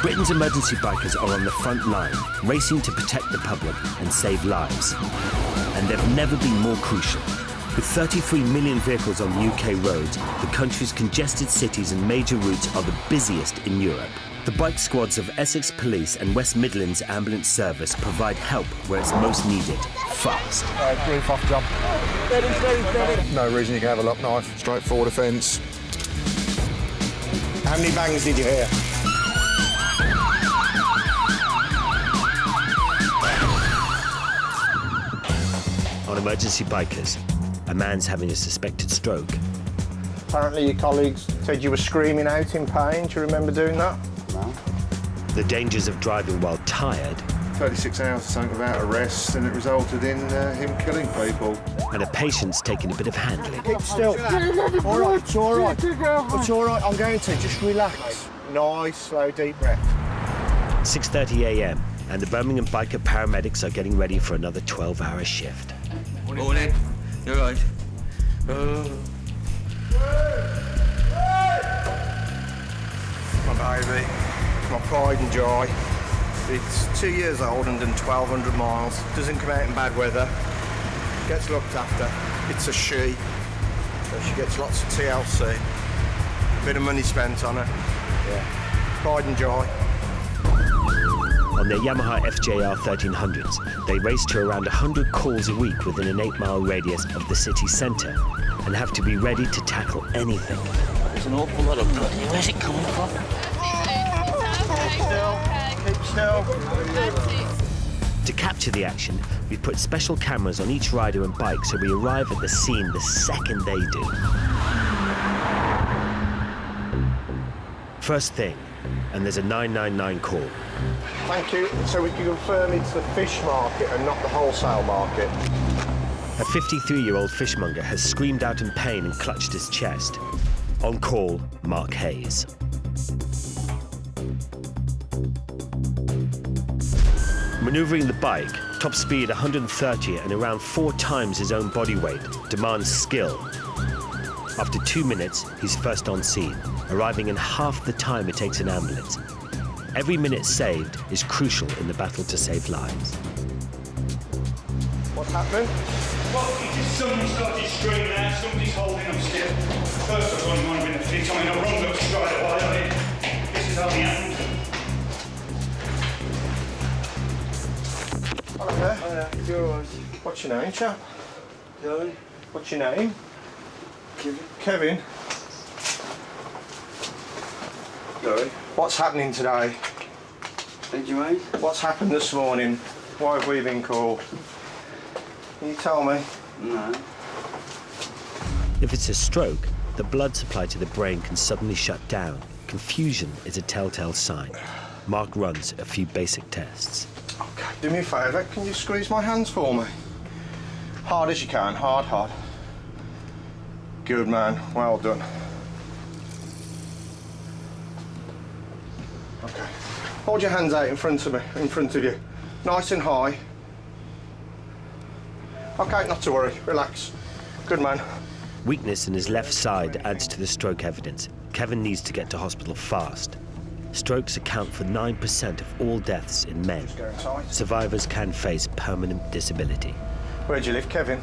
Britain's emergency bikers are on the front line, racing to protect the public and save lives. And they've never been more crucial. With 33 million vehicles on the UK roads, the country's congested cities and major routes are the busiest in Europe. The bike squads of Essex Police and West Midlands Ambulance Service provide help where it's most needed, fast. Brief off jump. No reason you can have a lock knife. Straightforward offence. How many bangs did you hear? On Emergency Bikers, a man's having a suspected stroke. Apparently your colleagues said you were screaming out in pain. Do you remember doing that? No. The dangers of driving while tired. 36 hours or something without a rest, and it resulted in him killing people. And a patient's taking a bit of handling. Keep still. All right, it's all right. It's all right, I'm going to. Just relax. Nice, slow, deep breath. 6:30 a.m. and the Birmingham biker paramedics are getting ready for another 12-hour shift. Morning. You all right? My baby, my pride and joy. It's 2 years old and done 1,200 miles. Doesn't come out in bad weather. Gets looked after. It's a she. So she gets lots of TLC. A bit of money spent on her. Yeah. Pride and joy. On their Yamaha FJR 1300s, they race to around 100 calls a week within an 8-mile radius of the city centre and have to be ready to tackle anything. There's an awful lot of blood here. Where's it coming from? Keep still. To capture the action, we've put special cameras on each rider and bike so we arrive at the scene the second they do. First thing, and there's a 999 call. Thank you. So we can confirm it's the fish market and not the wholesale market. A 53-year-old fishmonger has screamed out in pain and clutched his chest. On call, Mark Hayes. Manoeuvring the bike, top speed 130 and around 4 times his own body weight, demands skill. After 2 minutes, he's first on scene, arriving in half the time it takes an ambulance. Every minute saved is crucial in the battle to save lives. What's happening? Well, somebody started screaming out, somebody's holding him still. First I thought he might have been a fit, I run up straight away, this is how the happened. Hello there. Oh, yeah. You're all right. What's your name, chap? Kevin? What's your name? Kevin? Kevin. Sorry. What's happening today? Thank you, mate. What's happened this morning? Why have we been called? Can you tell me? No. If it's a stroke, the blood supply to the brain can suddenly shut down. Confusion is a telltale sign. Mark runs a few basic tests. Okay, do me a favour, can you squeeze my hands for me? Hard as you can, hard, hard. Good man, well done. Okay, hold your hands out in front of me, in front of you. Nice and high. Okay, not to worry, relax. Good man. Weakness in his left side adds to the stroke evidence. Kevin needs to get to hospital fast. Strokes account for 9% of all deaths in men. Survivors can face permanent disability. Where do you live, Kevin?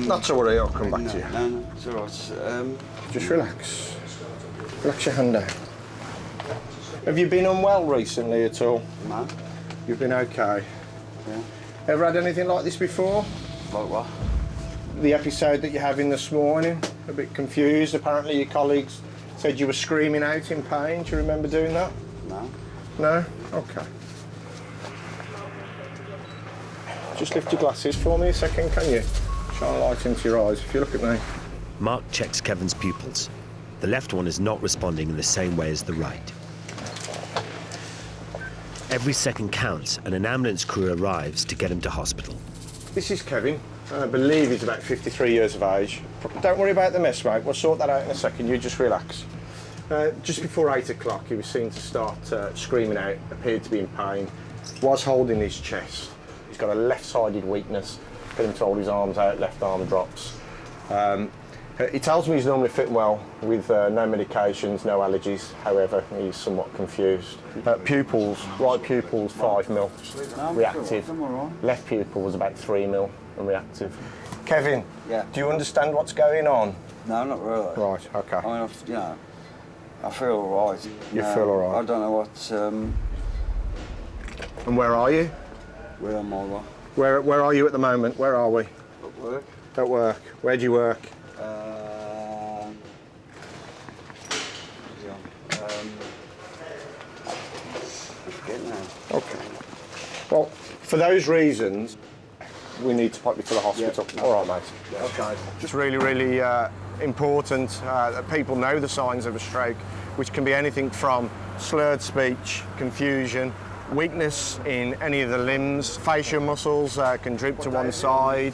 Not to worry, I'll come back to you. No, it's all right. Just relax. Relax your hand down. Have you been unwell recently at all? No. You've been okay? Yeah. Ever had anything like this before? Like what? The episode that you're having this morning? A bit confused. Apparently your colleagues said you were screaming out in pain. Do you remember doing that? No. No? Okay. Just lift your glasses for me a second, can you? Shine a light into your eyes if you look at me. Mark checks Kevin's pupils. The left one is not responding in the same way as the right. Every second counts and an ambulance crew arrives to get him to hospital. This is Kevin. I believe he's about 53 years of age. Don't worry about the mess, mate. We'll sort that out in a second. You just relax. Just before 8 o'clock, he was seen to start screaming out, appeared to be in pain, was holding his chest. He's got a left-sided weakness. Get him to hold his arms out, left arm drops. He tells me he's normally fit well with no medications, no allergies. However, he's somewhat confused. Pupils, right pupils 5 mil, reactive. Left pupil was about 3 mil and reactive. Kevin, Yeah. do you understand what's going on? No, not really. Right, okay. I mean, I feel all right. You feel all right? I don't know what. And where are you? Where am I? Where are you at the moment? Where are we? At work. At work. Where do you work? I forget now. Okay. Well, for those reasons, we need to pop you to the hospital. Yeah. All right, mate. Okay. It's really, really important that people know the signs of a stroke, which can be anything from slurred speech, confusion, weakness in any of the limbs, facial muscles can droop to one side.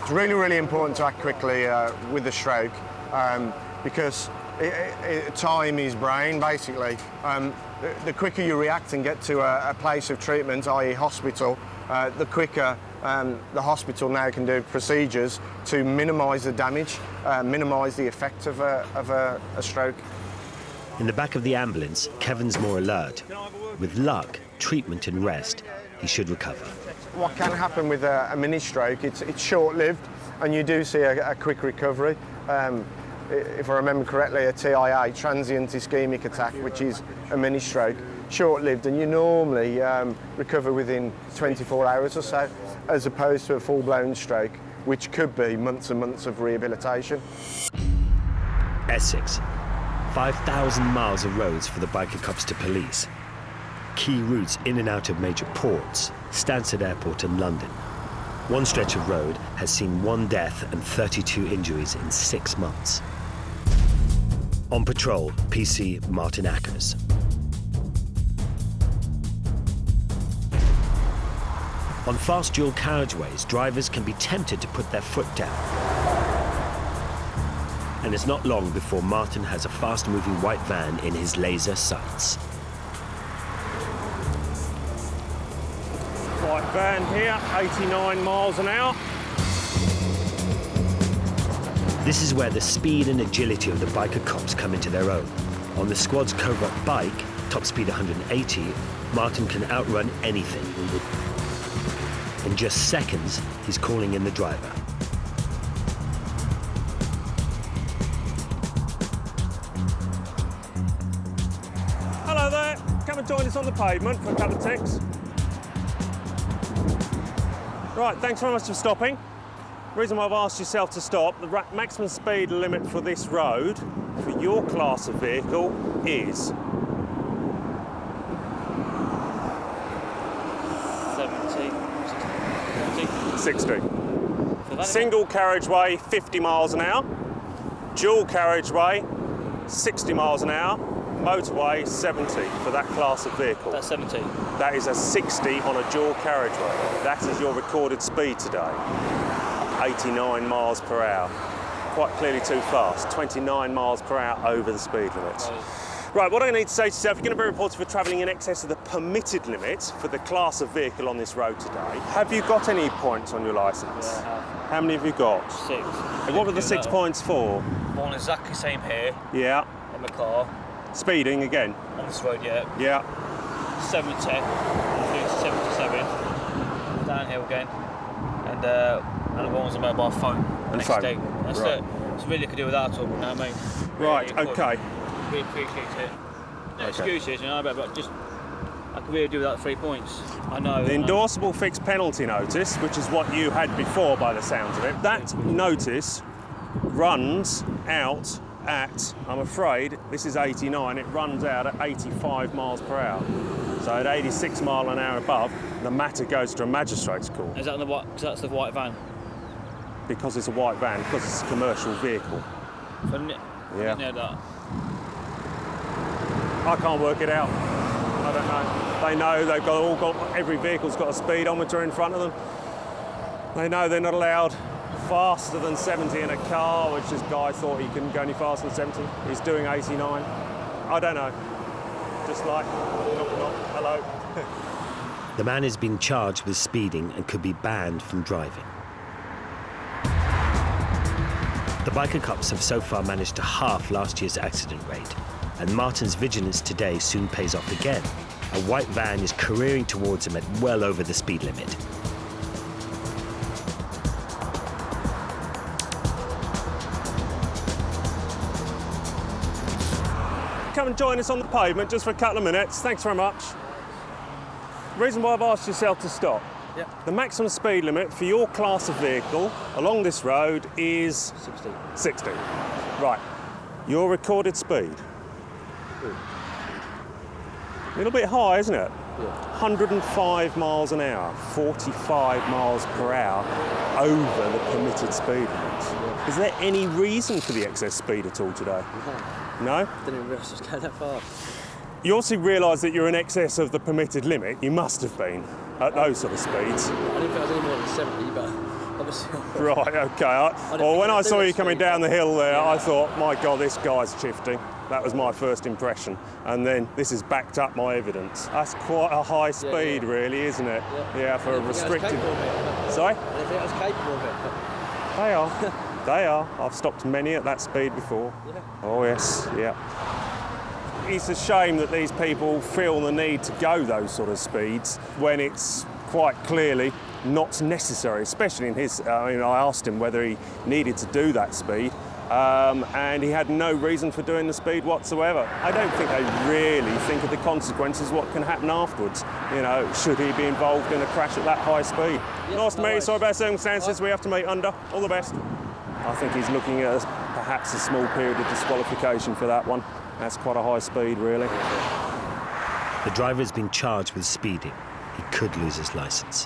It's really, really important to act quickly with a stroke because time is brain, basically. The quicker you react and get to a place of treatment, i.e. hospital, the quicker the hospital now can do procedures to minimise the damage, minimise the effect of a stroke. In the back of the ambulance, Kevin's more alert. With luck, treatment and rest, he should recover. What can happen with a mini stroke, it's short-lived and you do see a quick recovery. If I remember correctly, a TIA, transient ischemic attack, which is a mini stroke, short-lived, and you normally recover within 24 hours or so, as opposed to a full-blown stroke, which could be months and months of rehabilitation. Essex, 5,000 miles of roads for the biker cops to police. Key routes in and out of major ports, Stansted Airport and London. One stretch of road has seen 1 death and 32 injuries in 6 months. On patrol, PC Martin Ackers. On fast dual carriageways, drivers can be tempted to put their foot down. And it's not long before Martin has a fast-moving white van in his laser sights. White van here, 89 miles an hour. This is where the speed and agility of the biker cops come into their own. On the squad's covert bike, top speed 180, Martin can outrun anything. In just seconds, he's calling in the driver. Hello there, come and join us on the pavement for a couple of ticks. Right, thanks very much for stopping. The reason why I've asked yourself to stop, the maximum speed limit for this road, for your class of vehicle, is 60. Single carriageway, 50 miles an hour. Dual carriageway, 60 miles an hour. Motorway, 70 for that class of vehicle. That's 70. That is a 60 on a dual carriageway. That is your recorded speed today. 89 miles per hour. Quite clearly too fast. 29 miles per hour over the speed limit. Right, what I need to say to yourself, you're going to be reported for travelling in excess of the permitted limit for the class of vehicle on this road today. Have you got any points on your licence? Yeah, I have. How many have you got? 6. And what were the 6 points for? One exactly same here Yeah. in my car. Speeding again? On this road, yeah. Yeah. 70, 77. Downhill again. And another one was a mobile phone. And next phone. day. That's Right. it. It's really could do without at all, you know what I mean? Right, Really could. okay. Really appreciate it. No Okay. excuses, you know, but just I could really do without 3 points. I know. The I know. endorsable fixed penalty notice, which is what you had before by the sounds of it, that notice runs out at, I'm afraid, this is 89, it runs out at 85 miles per hour. So at 86 mile an hour above, the matter goes to a magistrate's court. Is that on the white? Because that's the white van. Because it's a white van, because it's a commercial vehicle. Yeah. I didn't know that. I can't work it out. I don't know. They know they've got every vehicle's got a speedometer in front of them. They know they're not allowed faster than 70 in a car, which this guy thought he couldn't go any faster than 70. He's doing 89. I don't know. Just like, knock, knock, hello. The man is being charged with speeding and could be banned from driving. The biker cops have so far managed to halve last year's accident rate, and Martin's vigilance today soon pays off again. A white van is careering towards him at well over the speed limit. Come and join us on the pavement just for a couple of minutes. Thanks very much. The reason why I've asked yourself to stop. The maximum speed limit for your class of vehicle along this road is 60. Right. Your recorded speed. A little bit high, isn't it? 105 miles an hour, 45 miles per hour over the permitted speed limit. Is there any reason for the excess speed at all today? No? Didn't even realise I was going that far. You obviously realise that you're in excess of the permitted limit. You must have been at those sort of speeds. I didn't think I was any more than 70, but obviously... Right, OK. Well, when I saw you coming down the hill there, I thought, my God, this guy's shifting. That was my first impression. And then this has backed up my evidence. That's quite a high speed, really, isn't it? Yeah, for a restricted... Sorry? I didn't think I was capable of it. But... They are. They are. I've stopped many at that speed before. Yeah. Oh, yes, yeah. It's a shame that these people feel the need to go those sort of speeds when it's quite clearly not necessary, especially in his... I asked him whether he needed to do that speed, and he had no reason for doing the speed whatsoever. I don't think they really think of the consequences, what can happen afterwards. You know, should he be involved in a crash at that high speed? Nice to meet you, sorry about circumstances we have to meet under. All the best. I think he's looking at perhaps a small period of disqualification for that one. That's quite a high speed, really. The driver has been charged with speeding. He could lose his licence.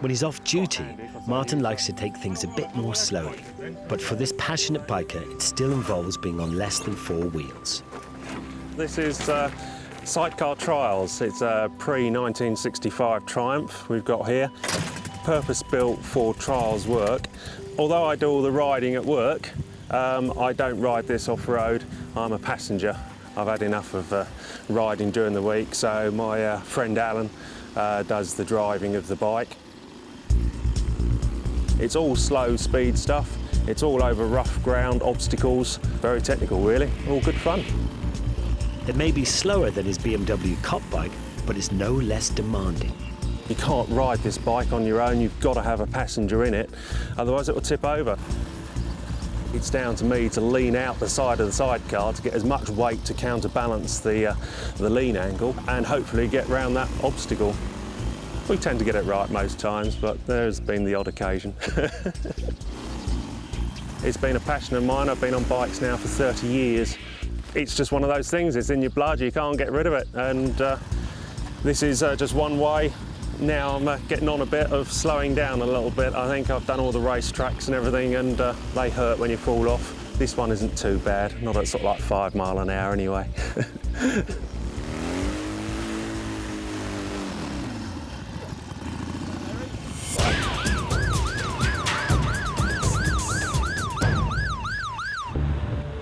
When he's off duty, Martin likes to take things a bit more slowly. But for this passionate biker, it still involves being on less than 4 wheels. This is Sidecar Trials. It's a pre-1965 Triumph we've got here. Purpose-built for trials work. Although I do all the riding at work, I don't ride this off-road. I'm a passenger. I've had enough of riding during the week, so my friend Alan does the driving of the bike. It's all slow speed stuff. It's all over rough ground, obstacles. Very technical, really. All good fun. It may be slower than his BMW cop bike, but it's no less demanding. You can't ride this bike on your own. You've got to have a passenger in it, otherwise it will tip over. It's down to me to lean out the side of the sidecar to get as much weight to counterbalance the lean angle and hopefully get round that obstacle. We tend to get it right most times, but there's been the odd occasion. It's been a passion of mine. I've been on bikes now for 30 years. It's just one of those things, it's in your blood, you can't get rid of it. And this is just one way. Now I'm getting on a bit of slowing down a little bit. I think I've done all the race tracks and everything, and they hurt when you fall off. This one isn't too bad, not at sort of like 5 miles an hour anyway.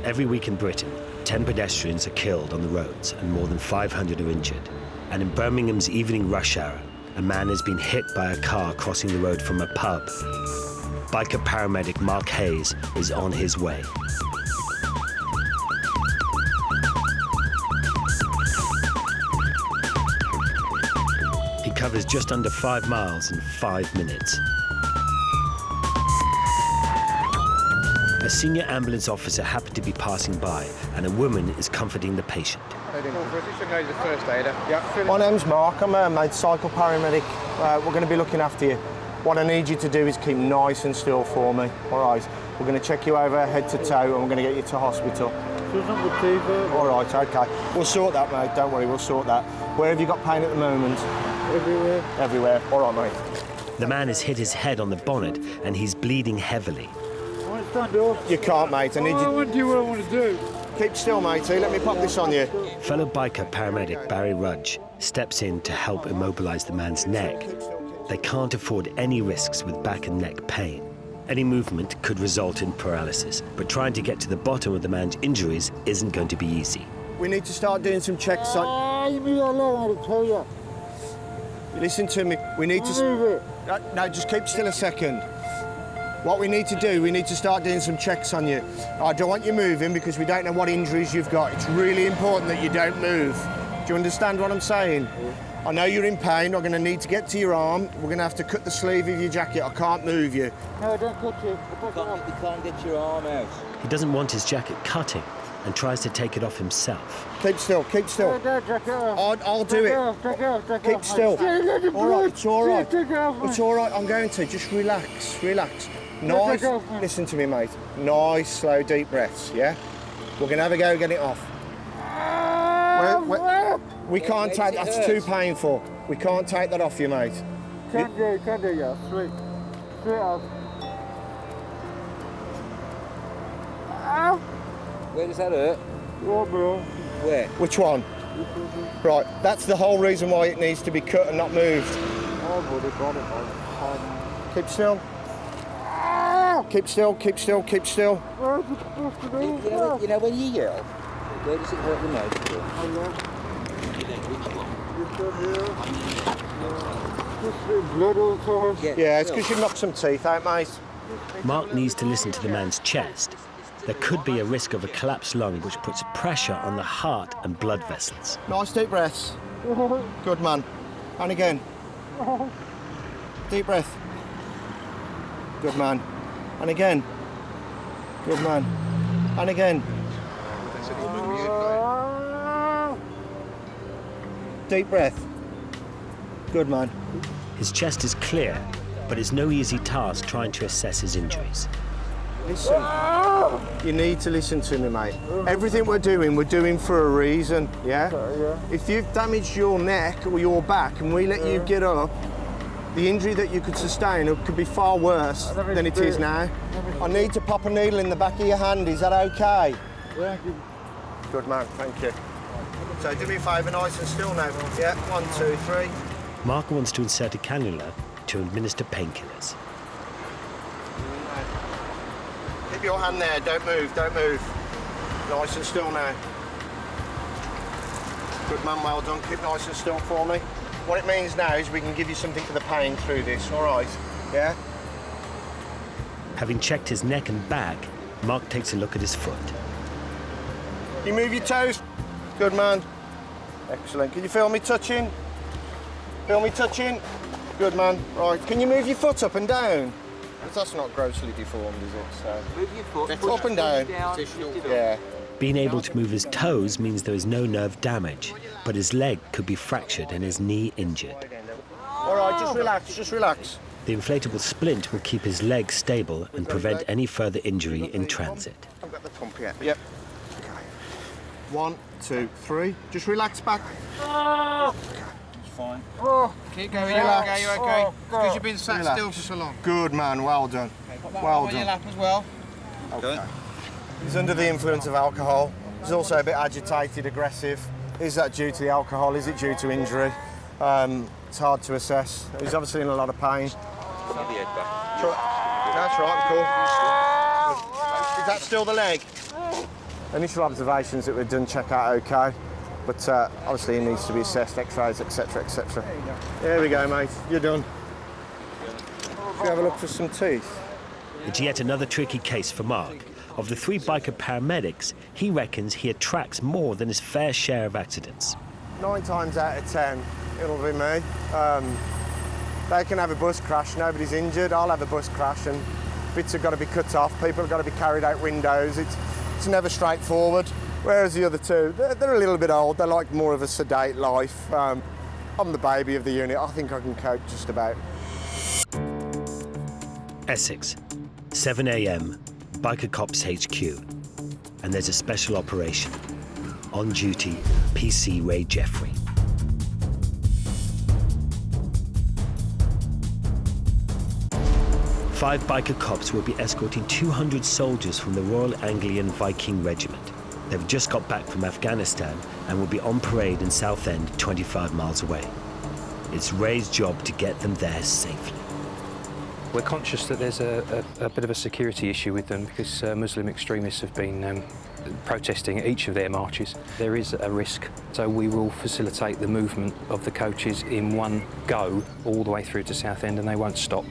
Every week in Britain, 10 pedestrians are killed on the roads and more than 500 are injured. And in Birmingham's evening rush hour, a man has been hit by a car crossing the road from a pub. Biker paramedic Mark Hayes is on his way. He covers just under 5 miles in 5 minutes. A senior ambulance officer happened to be passing by, and a woman is comforting the patient. My name's Mark. I'm a motorcycle paramedic. We're going to be looking after you. What I need you to do is keep nice and still for me. All right. We're going to check you over head to toe, and we're going to get you to hospital. All right. Okay. We'll sort that, mate. Don't worry. We'll sort that. Where have you got pain at the moment? Everywhere. Everywhere. All right, mate. The man has hit his head on the bonnet, and he's bleeding heavily. You can't, mate. I need you. I want to do what I want to do. Keep still, matey. Let me pop this on you. Fellow biker paramedic Barry Rudge steps in to help immobilise the man's neck. They can't afford any risks with back and neck pain. Any movement could result in paralysis, but trying to get to the bottom of the man's injuries isn't going to be easy. We need to start doing some checks on... you move that leg, I tell you. Listen to me. We need to... Move it. No, just keep still a second. What we need to do, we need to start doing some checks on you. I don't want you moving because we don't know what injuries you've got. It's really important that you don't move. Do you understand what I'm saying? I know you're in pain. I'm going to need to get to your arm. We're going to have to cut the sleeve of your jacket. I can't move you. No, don't cut it. You can't get your arm out. He doesn't want his jacket cutting and tries to take it off himself. Keep still, keep still. I'll do it. Keep still. All right, it's all right. It's all right, I'm going to. Just relax, relax. Nice, listen to me, mate. Nice, slow, deep breaths, yeah? We're going to have a go, get it off. We can't take, that's too painful. We can't take that off you, mate. Can't do, yeah, straight. Straight off. Ow! Where does that hurt? Oh, bro. Where? Which one? Right, that's the whole reason why it needs to be cut and not moved. Oh, buddy, got it, man. Keep still. Keep still, keep still, keep still. Where's it supposed to be? You know when you yell, where does it hurt the most? Blood all the time. Yeah, it's because you knocked some teeth out, mate. Mark needs to listen to the man's chest. There could be a risk of a collapsed lung which puts pressure on the heart and blood vessels. Nice deep breaths. Good man. And again. Deep breath. Good man. And again. Good man. And again. Deep breath. Good man. His chest is clear, but it's no easy task trying to assess his injuries. Listen, you need to listen to me, mate. Everything we're doing for a reason, yeah? If you've damaged your neck or your back and we let you get up, the injury that you could sustain could be far worse than it is now. I need to pop a needle in the back of your hand. Is that okay? Yeah. Good man, thank you. So do me a favour, nice and still now. Yeah, 1, 2, 3. Mark wants to insert a cannula to administer painkillers. Keep your hand there, don't move, don't move. Nice and still now. Good man, well done. Keep nice and still for me. What it means now is we can give you something for the pain through this, all right? Yeah? Having checked his neck and back, Mark takes a look at his foot. You move your toes. Good man. Excellent. Can you feel me touching? Feel me touching? Good man. Right. Can you move your foot up and down? Because that's not grossly deformed, is it? So Move your foot. up and down. Yeah. Being able to move his toes means there is no nerve damage, but his leg could be fractured and his knee injured. All right, just relax, just relax. The inflatable splint will keep his leg stable and prevent any further injury in transit. I've got the pump yet. Yep. Okay. 1, 2, 3. Just relax back. It's fine. Keep going, relax. you're okay. Because you've been sat Relax. still for so long. Good man, well done. Well On your done. lap as well. Okay. He's under the influence of alcohol. He's also a bit agitated, aggressive. Is that due to the alcohol? Is it due to injury? It's hard to assess. He's obviously in a lot of pain. That's right, cool. Is that still the leg? Initial observations that we've done check out okay, but obviously he needs to be assessed, x-rays, etc, etc. There we go, mate. You're done. Should we have a look for some teeth? It's yet another tricky case for Mark. Of the 3 biker paramedics, he reckons he attracts more than his fair share of accidents. 9 times out of 10, it'll be me. They can have a bus crash, nobody's injured. I'll have a bus crash and bits have got to be cut off, people have got to be carried out windows. It's never straightforward. Whereas the other 2, they're a little bit old. They like more of a sedate life. I'm the baby of the unit. I think I can cope just about. Essex, 7 a.m, Biker Cops HQ. And there's a special operation. On duty, PC Ray Jeffrey. Five biker cops will be escorting 200 soldiers from the Royal Anglian Viking Regiment. They've just got back from Afghanistan and will be on parade in Southend, 25 miles away. It's Ray's job to get them there safely. We're conscious that there's a bit of a security issue with them because Muslim extremists have been protesting at each of their marches. There is a risk, so we will facilitate the movement of the coaches in one go all the way through to Southend, and they won't stop.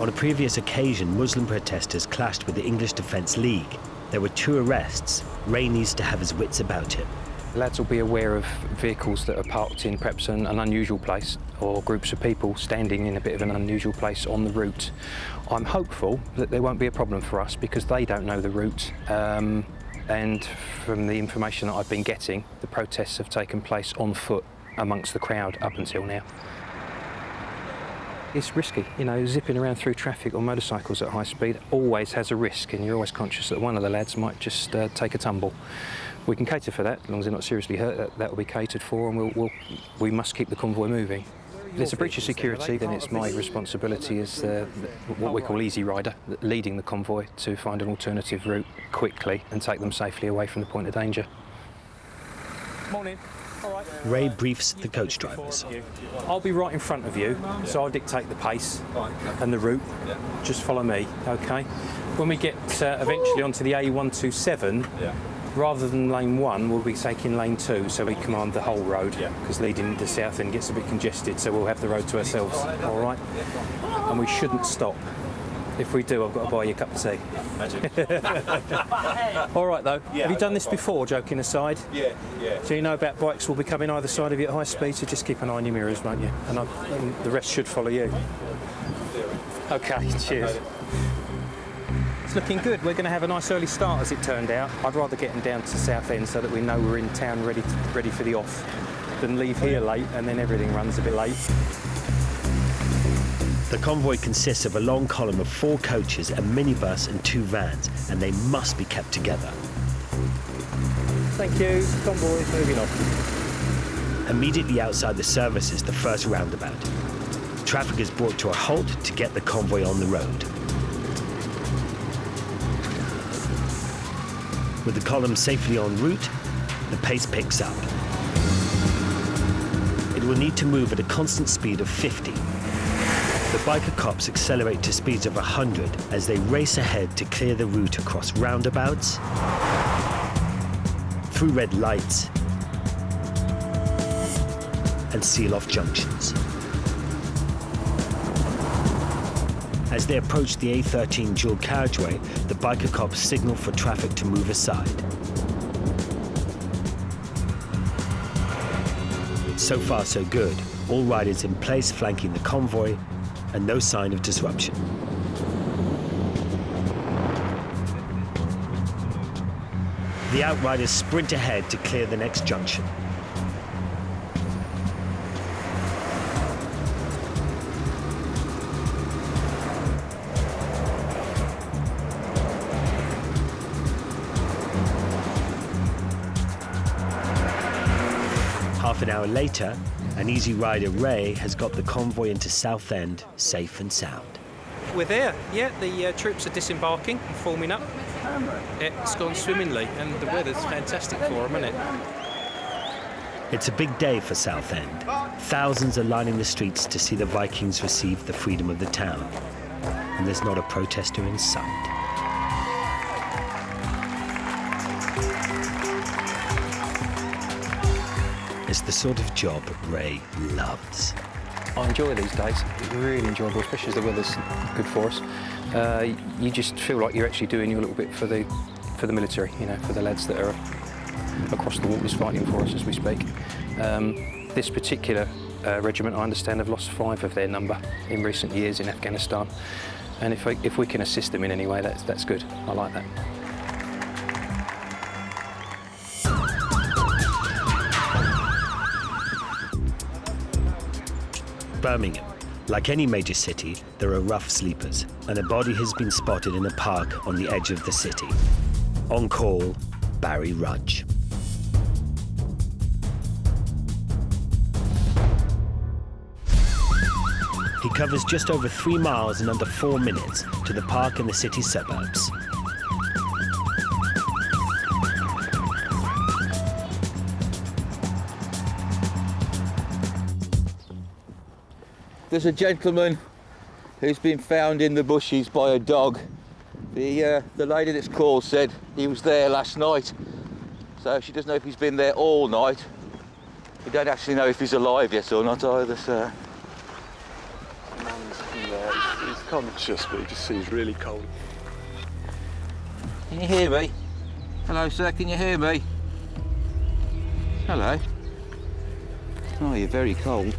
On a previous occasion, Muslim protesters clashed with the English Defence League. There were 2 arrests. Ray needs to have his wits about him. Lads will be aware of vehicles that are parked in perhaps an unusual place, or groups of people standing in a bit of an unusual place on the route. I'm hopeful that there won't be a problem for us because they don't know the route, and from the information that I've been getting, the protests have taken place on foot amongst the crowd up until now. It's risky, you know, zipping around through traffic on motorcycles at high speed always has a risk, and you're always conscious that one of the lads might just take a tumble. We can cater for that, as long as they're not seriously hurt, that will be catered for, and we must keep the convoy moving. If there's a breach of security, then it's my responsibility as what we call easy rider, leading the convoy to find an alternative route quickly and take them safely away from the point of danger. Morning. All right. Ray briefs the coach drivers. I'll be right in front of you, so I'll dictate the pace and the route. Just follow me, OK? When we get eventually onto the A127, rather than lane 1, we'll be taking lane 2, so we command the whole road, because leading to Southend gets a bit congested, so we'll have the road to ourselves, all right? And we shouldn't stop. If we do, I've got to buy you a cup of tea. All right, though. Have you done this before, joking aside? Yeah. So you know about bikes will be coming either side of you at high speed, so just keep an eye on your mirrors, won't you? And the rest should follow you. OK, cheers. It's looking good. We're going to have a nice early start, as it turned out. I'd rather get them down to Southend so that we know we're in town ready for the off than leave here late and then everything runs a bit late. The convoy consists of a long column of 4 coaches, a minibus and 2 vans, and they must be kept together. Thank you. Convoy is moving on. Immediately outside the service is the first roundabout. Traffic is brought to a halt to get the convoy on the road. With the column safely en route, the pace picks up. It will need to move at a constant speed of 50. The biker cops accelerate to speeds of 100 as they race ahead to clear the route across roundabouts, through red lights, and seal off junctions. As they approach the A13 dual carriageway, the biker cops signal for traffic to move aside. So far, so good. All riders in place flanking the convoy, and no sign of disruption. The outriders sprint ahead to clear the next junction. Half an hour later, an easy rider, Ray, has got the convoy into Southend safe and sound. We're there, yeah. The troops are disembarking and forming up. It's gone swimmingly, and the weather's fantastic for them, isn't it? It's a big day for Southend. Thousands are lining the streets to see the Vikings receive the freedom of the town. And there's not a protester in sight. It's the sort of job Ray loves. I enjoy these days. It's really enjoyable, especially as the weather's good for us. You just feel like you're actually doing your little bit for the military, you know, for the lads that are across the waters fighting for us as we speak. This particular regiment, I understand, have lost 5 of their number in recent years in Afghanistan. And if we can assist them in any way, that's good. I like that. Birmingham. Like any major city, there are rough sleepers, and a body has been spotted in a park on the edge of the city. On call, Barry Rudge. He covers just over 3 miles in under 4 minutes to the park in the city suburbs. There's a gentleman who's been found in the bushes by a dog The lady that's called said he was there last night, so she doesn't know if he's been there all night. We don't actually know if he's alive yet or not either, so... The man's in there, he's conscious, but he just seems really cold. Can you hear me? Hello, sir, can you hear me? Hello. Oh, you're very cold.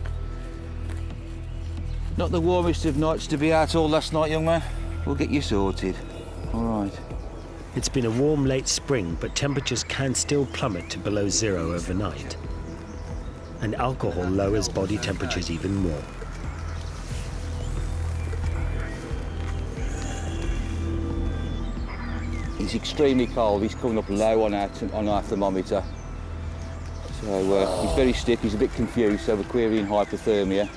Not the warmest of nights to be out all last night, young man. We'll get you sorted. All right. It's been a warm late spring, but temperatures can still plummet to below zero overnight. And alcohol lowers body temperatures even more. He's extremely cold. He's coming up low on our thermometer. So he's very stiff, he's a bit confused, so we're querying hypothermia.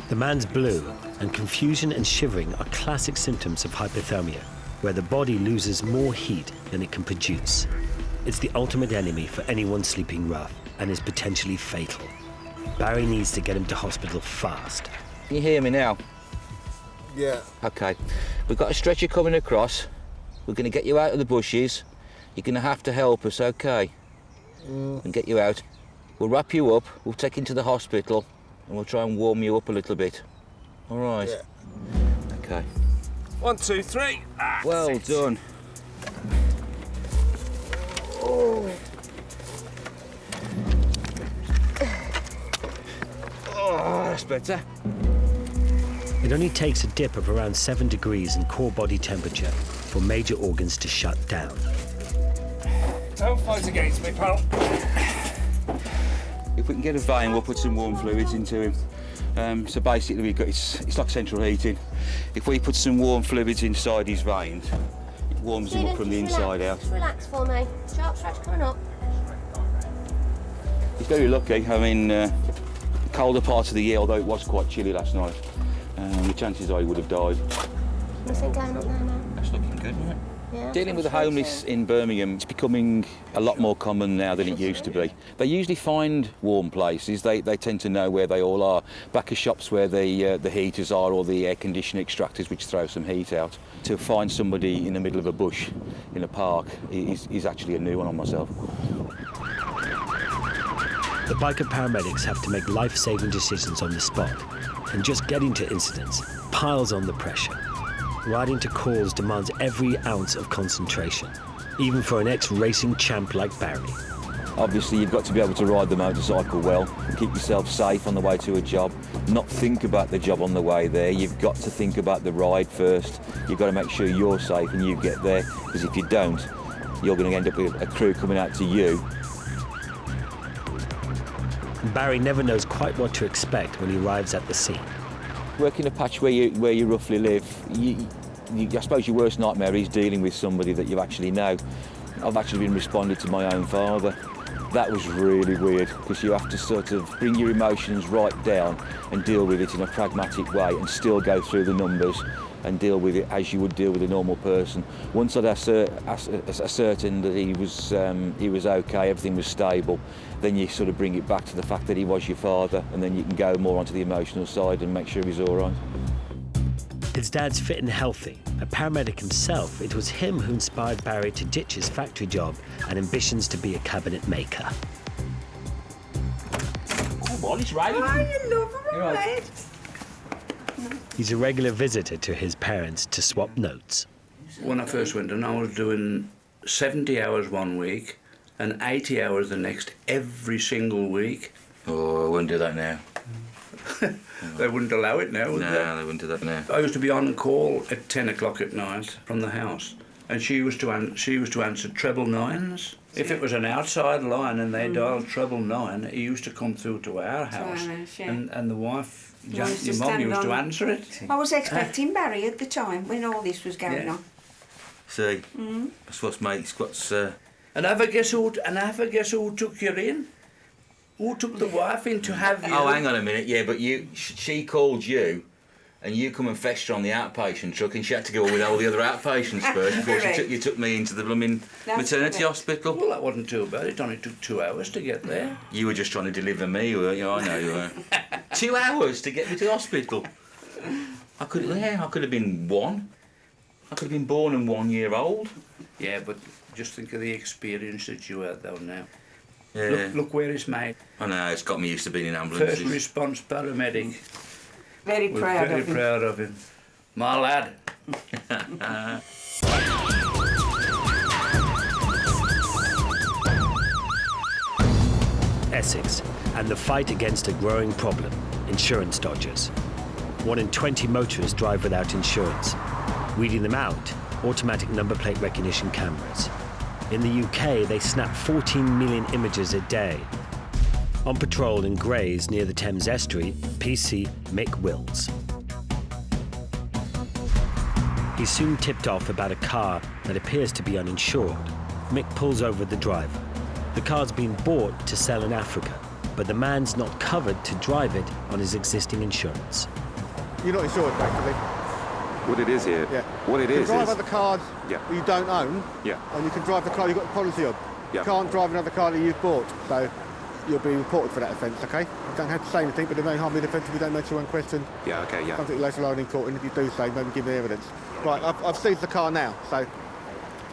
The man's blue, and confusion and shivering are classic symptoms of hypothermia, where the body loses more heat than it can produce. It's the ultimate enemy for anyone sleeping rough and is potentially fatal. Barry needs to get him to hospital fast. Can you hear me now? Yeah. Okay. We've got a stretcher coming across. We're going to get you out of the bushes. You're going to have to help us, okay? And get you out. We'll wrap you up, we'll take you to the hospital, and we'll try and warm you up a little bit. All right? Yeah. Okay. 1, 2, 3. Well done. Oh, that's better. It only takes a dip of around 7 degrees in core body temperature for major organs to shut down. Don't fight against me, pal. If we can get a vein, we'll put some warm fluids into him. So basically, we've got it's like central heating. If we put some warm fluids inside his veins, it warms him up from the inside out. Just relax for me. Sharp stretch coming up. He's very lucky. I mean, the colder part of the year, although it was quite chilly last night, the chances are he would have died. Nothing going up there now? That's looking good, isn't it? Yeah, Dealing with the homeless in Birmingham, it's becoming a lot more common now than it used to be. They usually find warm places. They tend to know where they all are. Back of shops where the heaters are, or the air conditioner extractors which throw some heat out. To find somebody in the middle of a bush in a park is actually a new one on myself. The biker paramedics have to make life-saving decisions on the spot, and just getting to incidents piles on the pressure. Riding to calls demands every ounce of concentration, even for an ex-racing champ like Barry. Obviously, you've got to be able to ride the motorcycle well, keep yourself safe on the way to a job, not think about the job on the way there. You've got to think about the ride first. You've got to make sure you're safe and you get there, because if you don't, you're going to end up with a crew coming out to you. Barry never knows quite what to expect when he arrives at the scene. Working a patch where you roughly live, I suppose your worst nightmare is dealing with somebody that you actually know. I've actually been responding to my own father. That was really weird, because you have to sort of bring your emotions right down and deal with it in a pragmatic way and still go through the numbers and deal with it as you would deal with a normal person. Once I'd ascertained that he was okay, everything was stable, then you sort of bring it back to the fact that he was your father, and then you can go more onto the emotional side and make sure he's all right. His dad's fit and healthy. A paramedic himself, it was him who inspired Barry to ditch his factory job and ambitions to be a cabinet maker. Oh, well, it's raining. Oh, you love him, right? He's a regular visitor to his parents to swap notes. When I first went in, I was doing 70 hours one week and 80 hours the next, every single week. Oh, I wouldn't do that now. They wouldn't allow it now, would they? No, they wouldn't do that now. I used to be on call at 10 o'clock at night from the house, and she was to answer treble nines. If it was an outside line and they dialed treble 9, he used to come through to our house, and the wife, your mum, used to answer it. I was expecting Barry at the time when all this was going on. See, that's what's made what's. And have a guess who took you in? Who took the wife in to have you? Oh, hang on a minute. Yeah, but she called you, and you come and fetched her on the outpatient truck, and she had to go with all the other outpatients first before you took me into the blooming maternity hospital. Well, that wasn't too bad. It only took 2 hours to get there. You were just trying to deliver me, weren't you? I know you were. 2 hours to get me to the hospital. I could have been 1. I could have been born and 1 year old. Yeah, but just think of the experience that you had, though, now. Yeah. Look where it's made. I know, it's got me used to being in ambulances. First response paramedic. Very We're proud very of him. proud of him. My lad. Essex and the fight against a growing problem, insurance dodgers. 1 in 20 motorists drive without insurance. Weeding them out, automatic number plate recognition cameras. In the UK, they snap 14 million images a day. On patrol in Grays near the Thames Estuary, PC Mick Wills. He's soon tipped off about a car that appears to be uninsured. Mick pulls over the driver. The car's been bought to sell in Africa, but the man's not covered to drive it on his existing insurance. You're not insured, basically. What it is here? Yeah. What it you is can drive is... other cars Yeah. that you don't own, Yeah. and you can drive the car you've got the policy on. Yeah. You can't drive another car that you've bought, so you'll be reported for that offence, okay? You don't have to say anything, but it may harm the offence if you don't answer one question. Yeah, okay, yeah. Something later on in court, and if you do say, maybe give me evidence. Right, I've seized the car now, so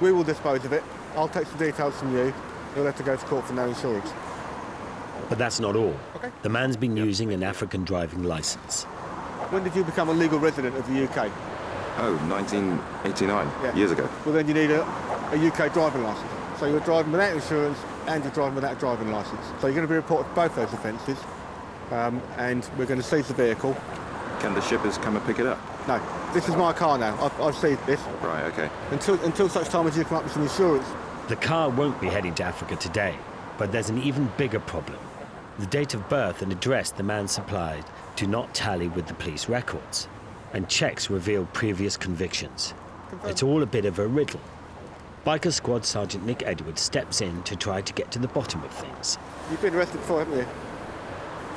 we will dispose of it. I'll take some details from you. You'll have to go to court for no insurance. But that's not all. Okay. The man's been using an African driving licence. When did you become a legal resident of the UK? Oh, 1989, Yeah. years ago. Well, then you need a UK driving licence. So you're driving without insurance and you're driving without a driving licence. So you're going to be reported for both those offences, and we're going to seize the vehicle. Can the shippers come and pick it up? No, this is my car now. I've seized this. Right, okay. Until such time as you come up with some insurance. The car won't be heading to Africa today, but there's an even bigger problem. The date of birth and address the man supplied do not tally with the police records, and checks reveal previous convictions. It's all a bit of a riddle. Biker Squad Sergeant Nick Edwards steps in to try to get to the bottom of things. You've been arrested before, haven't you?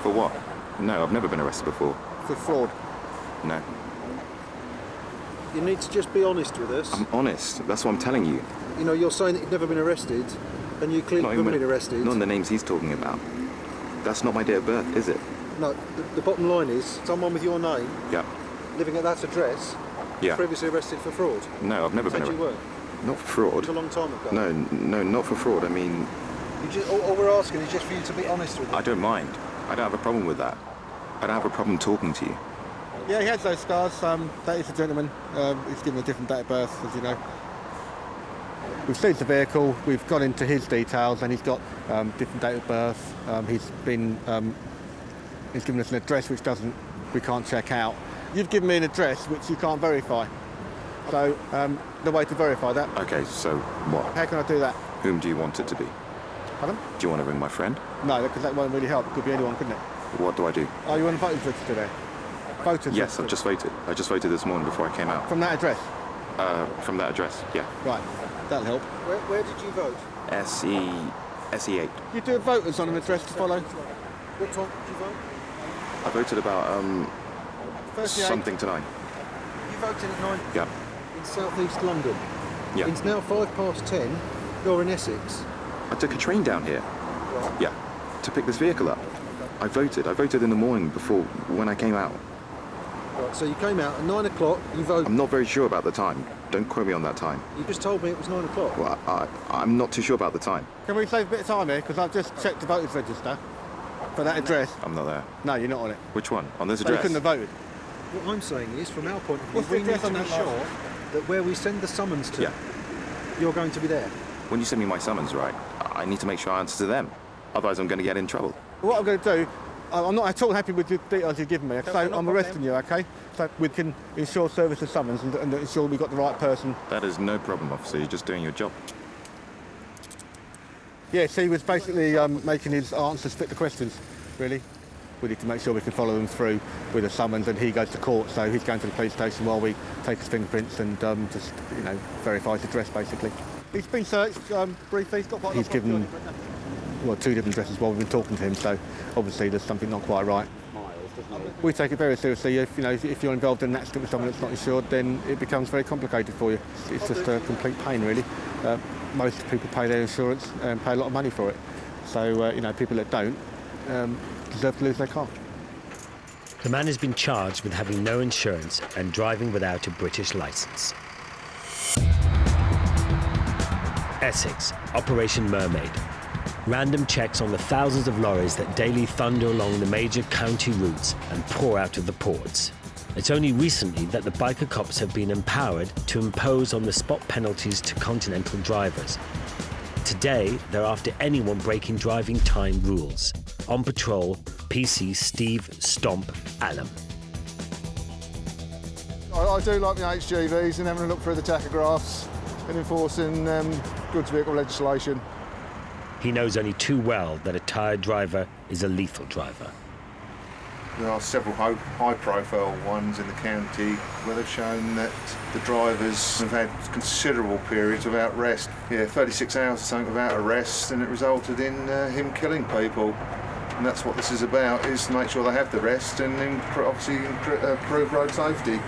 For what? No, I've never been arrested before. For fraud. No. You need to just be honest with us. I'm honest. That's what I'm telling you. You know, you're saying that you've never been arrested, and you clearly haven't been arrested. Not in the names he's talking about. That's not my date of birth, is it? No, the bottom line is, someone with your name, Yeah. living at that address, Yeah. previously arrested for fraud. No, I've never been Said you were. Not for It fraud. was a long time ago. No, not for fraud. I mean, All we're asking is just for you to be honest with us. I don't mind. I don't have a problem with that. I don't have a problem talking to you. Yeah, he has those scars. That is a gentleman. He's given a different date of birth, as you know. We've seized the vehicle. We've gone into his details, and he's got different date of birth. He's given us an address which we can't check out. You've given me an address which you can't verify. So the way to verify that. Okay, so what? How can I do that? Whom do you want it to be? Pardon? Do you want to ring my friend? No, because that won't really help. It could be anyone, couldn't it? What do I do? Oh, you want a voters register there? Voters Yes, register. I've just voted. I just voted this morning before I came out. From that address? From that address, yeah. Right, that'll help. Where did you vote? SE8. You do a voters on an address to follow? What time did you vote? I voted about 38. something to 9. You voted at 9 Yeah. in South East London. Yeah. It's now 10:05. You're in Essex. I took a train down here. Right. Yeah. To pick this vehicle up. I voted in the morning before when I came out. Right, so you came out at 9 o'clock, you voted. I'm not very sure about the time. Don't quote me on that time. You just told me it was 9 o'clock. Well, I'm not too sure about the time. Can we save a bit of time here? Because I've just checked the voters register for that address. I'm not there. No, you're not on it. Which one? On this So you address? couldn't have voted. What I'm saying is, from our point of view, What's the we need address to on be that sure last? that where we send the summons to, Yeah. you're going to be there. When you send me my summons, right, I need to make sure I answer to them. Otherwise, I'm going to get in trouble. What I'm going to do, I'm not at all happy with the details you've given me, so I'm arresting you, okay? So we can ensure service of summons and ensure we've got the right person. That is no problem, officer. You're just doing your job. Yes, he was basically making his answers fit the questions, really. We need to make sure we can follow them through with a summons, and he goes to court, so he's going to the police station while we take his fingerprints and just, verify his address, basically. He's been searched briefly. He's given, two different addresses while we've been talking to him, so obviously there's something not quite right. We take it very seriously. If you're involved in an accident with someone that's not insured, then it becomes very complicated for you. It's just a complete pain, really. Most people pay their insurance and pay a lot of money for it. So, people that don't deserve to lose their car. The man has been charged with having no insurance and driving without a British licence. Essex, Operation Mermaid. Random checks on the thousands of lorries that daily thunder along the major county routes and pour out of the ports. It's only recently that the biker cops have been empowered to impose on-the-spot penalties to continental drivers. Today, they're after anyone breaking driving time rules. On patrol, PC Steve Stomp Allen. I do like the HGVs and having a look through the tachographs and enforcing goods vehicle legislation. He knows only too well that a tired driver is a lethal driver. There are several high-profile ones in the county where they've shown that the drivers have had considerable periods without rest. 36 hours or something without a rest, and it resulted in him killing people. And that's what this is about, is to make sure they have the rest and obviously improve road safety.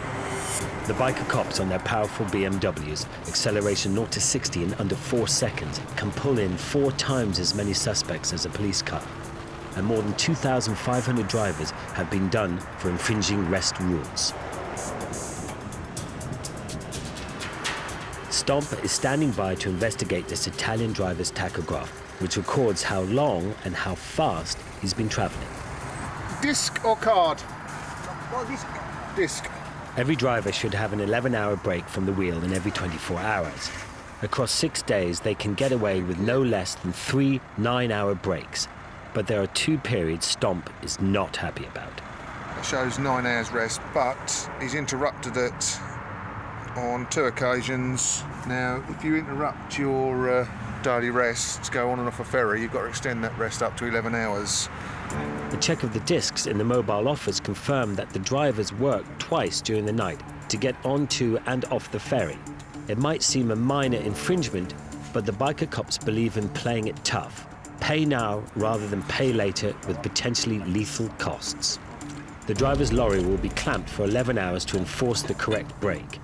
The biker cops on their powerful BMWs, acceleration 0 to 60 in under 4 seconds, can pull in 4 times as many suspects as a police car. And more than 2,500 drivers have been done for infringing rest rules. Stomp is standing by to investigate this Italian driver's tachograph, which records how long and how fast he's been travelling. Disc or card? Disc. Every driver should have an 11-hour break from the wheel in every 24 hours. Across 6 days, they can get away with no less than 3 9-hour breaks. But there are 2 periods Stomp is not happy about. It shows 9 hours rest, but he's interrupted it on 2 occasions. Now, if you interrupt your daily rest to go on and off a ferry, you've got to extend that rest up to 11 hours. A check of the discs in the mobile office confirmed that the drivers worked twice during the night to get onto and off the ferry. It might seem a minor infringement, but the biker cops believe in playing it tough. Pay now rather than pay later with potentially lethal costs. The driver's lorry will be clamped for 11 hours to enforce the correct brake.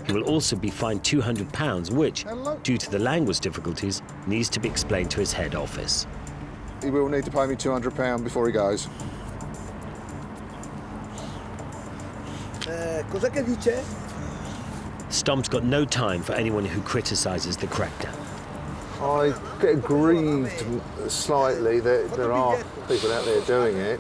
He will also be fined £200, which, due to the language difficulties, needs to be explained to his head office. He will need to pay me £200 before he goes. Cosa che dice? Stomp's got no time for anyone who criticises the crackdown. I get aggrieved slightly that there are people out there doing it.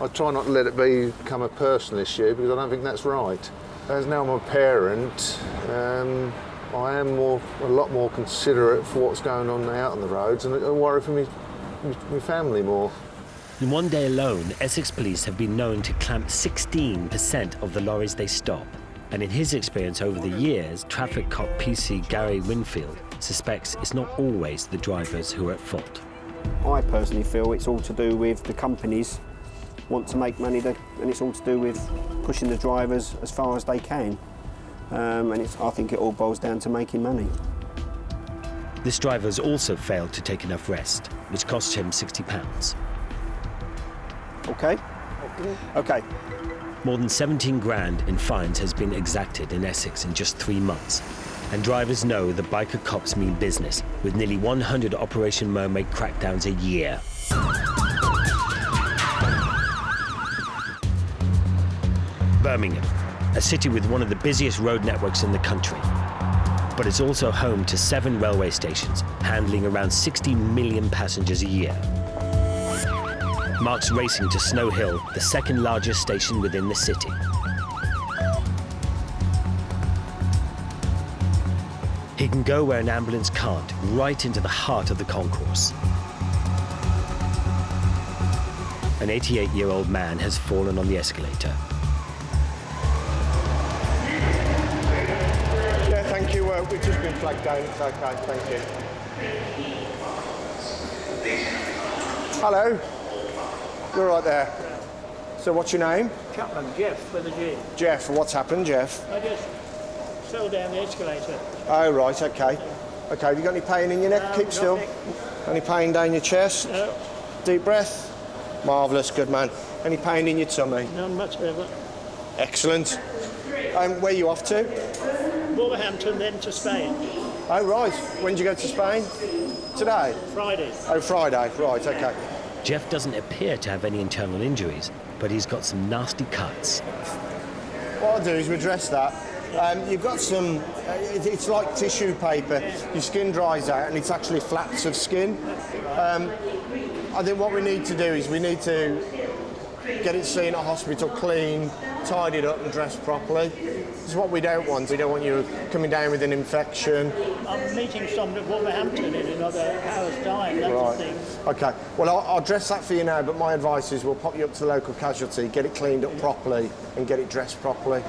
I try not to let it become a personal issue because I don't think that's right. As now I'm a parent, I am a lot more considerate for what's going on out on the roads, and I worry for my family more. In one day alone, Essex police have been known to clamp 16% of the lorries they stop. And in his experience over the years, traffic cop PC Gary Winfield suspects it's not always the drivers who are at fault. I personally feel it's all to do with the companies want to make money, and it's all to do with pushing the drivers as far as they can. I think it all boils down to making money. This driver has also failed to take enough rest, which cost him £60. Okay? Okay. More than 17 grand in fines has been exacted in Essex in just 3 months. And drivers know the biker cops mean business, with nearly 100 Operation Mermaid crackdowns a year. Birmingham, a city with one of the busiest road networks in the country. But it's also home to 7 railway stations, handling around 60 million passengers a year. Mark's racing to Snow Hill, the second largest station within the city. He can go where an ambulance can't, right into the heart of the concourse. An 88-year-old man has fallen on the escalator. Yeah, thank you. We've just been flagged down. It's okay, thank you. Hello. You're right there. So what's your name? Chapman, Jeff, with a G. Jeff. What's happened, Jeff? I just fell down the escalator. Oh, right, okay. Okay, have you got any pain in your neck? Keep still. Any pain down your chest? No. Deep breath? Marvellous, good man. Any pain in your tummy? None whatsoever. Excellent. Where are you off to? Wolverhampton, then to Spain. Oh, right. When did you go to Spain? Today? Friday. Oh, Friday. Right, okay. Jeff doesn't appear to have any internal injuries, but he's got some nasty cuts. What I'll do is redress that, You've got some, it's like tissue paper. Your skin dries out and it's actually flaps of skin. I think what we need to do is we need to get it seen at hospital, clean, tidied up and dressed properly. This is what we don't want. We don't want you coming down with an infection. I'm meeting someone at Wolverhampton in another hour's time, that's the thing. Okay, well I'll dress that for you now, but my advice is we'll pop you up to the local casualty, get it cleaned up properly and get it dressed properly.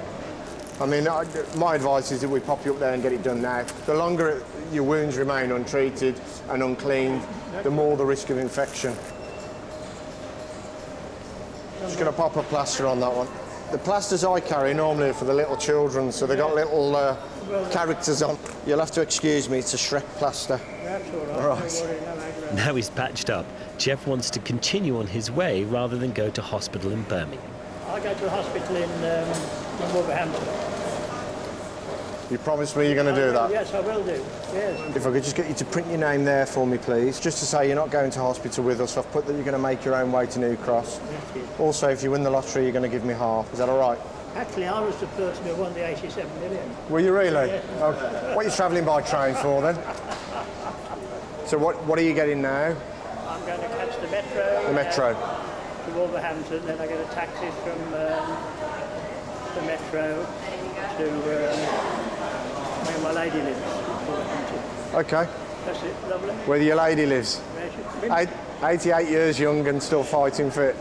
I mean, my advice is that we pop you up there and get it done now. The longer your wounds remain untreated and uncleaned, the more the risk of infection. Just going to pop a plaster on that one. The plasters I carry normally are for the little children, so they've got little characters on. You'll have to excuse me, it's a Shrek plaster. That's all right. Right. Now he's patched up, Jeff wants to continue on his way rather than go to hospital in Birmingham. I go to the hospital in Wolverhampton. You promise me you're going to do that? Yes, I will do. Yes. If I could just get you to print your name there for me, please. Just to say you're not going to hospital with us. I've put that you're going to make your own way to New Cross. Yes. Also, if you win the lottery, you're going to give me half. Is that all right? Actually, I was the person who won the 87 million. Were you really? Yeah. Okay. What are you travelling by train for, then? So what are you getting now? I'm going to catch the metro. The metro. To Wolverhampton, then I get a taxi from the metro to where my lady lives. Okay. That's it, lovely. Where your lady lives? 88 years young and still fighting fit.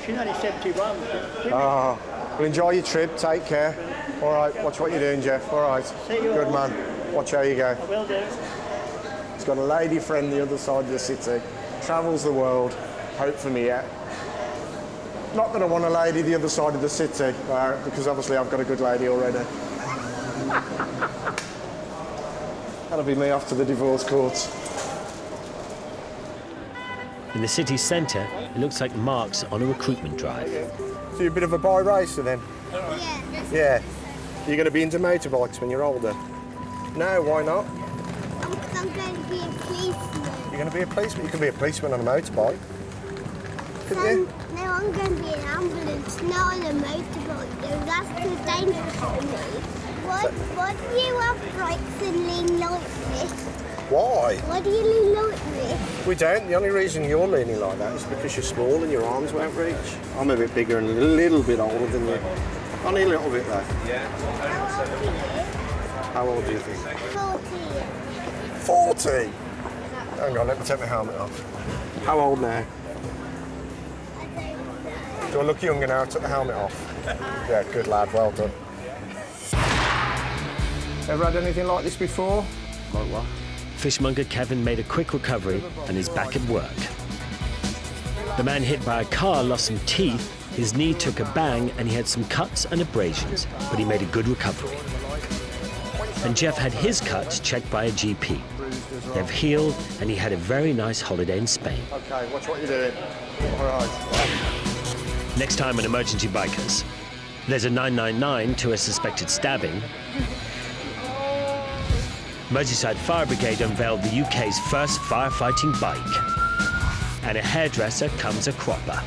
She's only 71. Oh, well, enjoy your trip, take care. All right, watch what you're doing, Jeff. All right. See you Good all. man. Watch how you go. I will do. He's got a lady friend the other side of the city. Travels the world. Hope for me yet. Not that I want a lady the other side of the city, because obviously I've got a good lady already. That'll be me off to the divorce courts. In the city centre, it looks like Mark's on a recruitment drive. So you're a bit of a boy racer then? Yeah. You're going to be into motorbikes when you're older? No, why not? I'm going to be a policeman. You're going to be a policeman? You can be a policeman on a motorbike. No, I'm going to be an ambulance, not on a motorbike, though. That's too dangerous for me. Why do you have brakes and lean like this? Why? Why do you lean like this? We don't. The only reason you're leaning like that is because you're small and your arms won't reach. I'm a bit bigger and a little bit older than you. Only a little bit though. How old do you think? 40. 40? Hang on, let me take my helmet off. How old now? Do I look younger now? I took the helmet off. Yeah, good lad, well done. Ever had anything like this before? Like what? Fishmonger Kevin made a quick recovery and is back at work. The man hit by a car lost some teeth, his knee took a bang and he had some cuts and abrasions, but he made a good recovery. And Jeff had his cuts checked by a GP. They've healed and he had a very nice holiday in Spain. Okay, watch what you're doing. All right. Next time on Emergency Bikers, there's a 999 to a suspected stabbing. Merseyside Fire Brigade unveiled the UK's first firefighting bike. And a hairdresser comes a cropper.